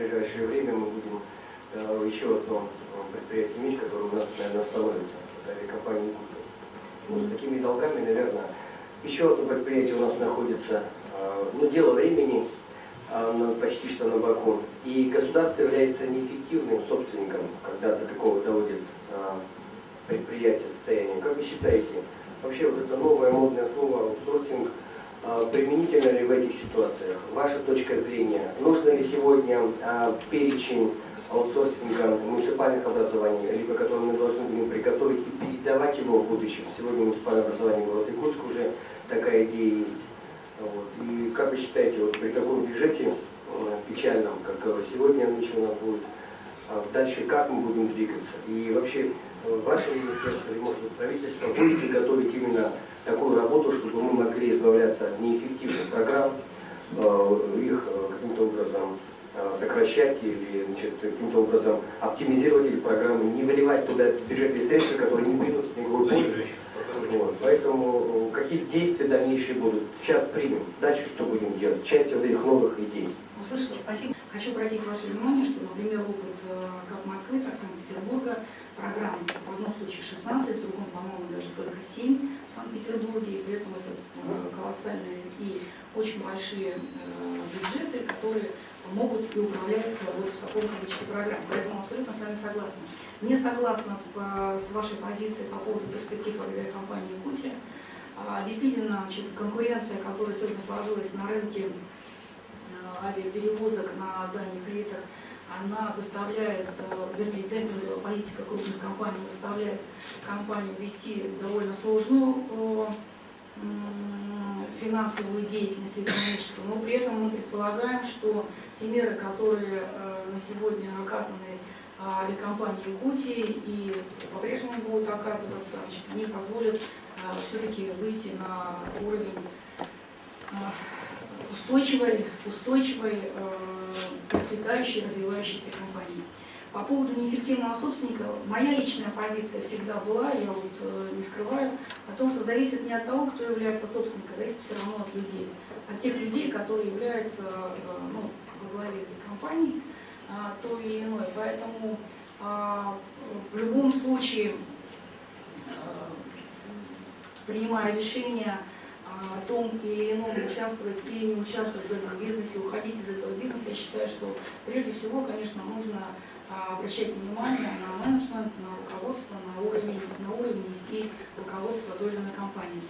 ближайшее время мы будем еще одно предприятие иметь, которое у нас, наверное, становится. Это авиакомпания «Якутия». Ну, с такими долгами, наверное, еще одно предприятие у нас находится, ну, дело времени, почти что на боку. И государство является неэффективным собственником, когда до такого доводит предприятие состояния. Как вы считаете, вообще вот это новое модное слово аутсорсинг применительно ли в этих ситуациях? Ваша точка зрения, нужно ли сегодня перечень аутсорсинга муниципальных образований, либо который мы должны будем приготовить и передавать его в будущем? Сегодня муниципальное образование города Якутск уже такая идея есть. Вот. И как вы считаете, вот при таком бюджете печальном, как сегодня нынче у нас будет, дальше как мы будем двигаться? И вообще ваше министерство или, может быть, правительство будет готовить именно такую работу, чтобы мы могли избавляться от неэффективных программ, их каким-то образом сокращать или, значит, каким-то образом оптимизировать эти программы, не выливать туда бюджетные средства, которые не приносят никакой пользы. Вот. Поэтому какие действия дальнейшие будут? Сейчас примем. Дальше что будем делать? Часть вот этих новых идей. Услышала, спасибо. Хочу обратить ваше внимание, что, например, опыт как Москвы, так и Санкт-Петербурга, программ в одном случае 16, в другом, по-моему, даже только 7 в Санкт-Петербурге, и при этом это колоссальные и очень большие бюджеты, которые могут и управляться вот в таком количестве программ. Поэтому абсолютно с вами согласна. Не согласна с вашей позицией по поводу перспектив авиакомпании «Якутия». Действительно, значит, конкуренция, которая сегодня сложилась на рынке авиаперевозок на дальних рейсах, она заставляет, вернее, демпинговая политика крупных компаний заставляет компанию вести довольно сложную финансовую деятельность экономическую, но при этом мы предполагаем, что те меры, которые на сегодня оказаны авиакомпании «Якутии» и по-прежнему будут оказываться, значит, они позволят все-таки выйти на уровень устойчивой, процветающей, развивающейся компании. По поводу неэффективного собственника, моя личная позиция всегда была, я вот не скрываю, о том, что зависит не от того, кто является собственником, зависит все равно от людей. От тех людей, которые являются во главе этой компании, то или иное. Поэтому в любом случае, принимая решение о том или ином участвовать или не участвовать в этом бизнесе, уходить из этого бизнеса, я считаю, что прежде всего, конечно, нужно обращать внимание на менеджмент, на руководство, на уровень нести руководство той или иной компании.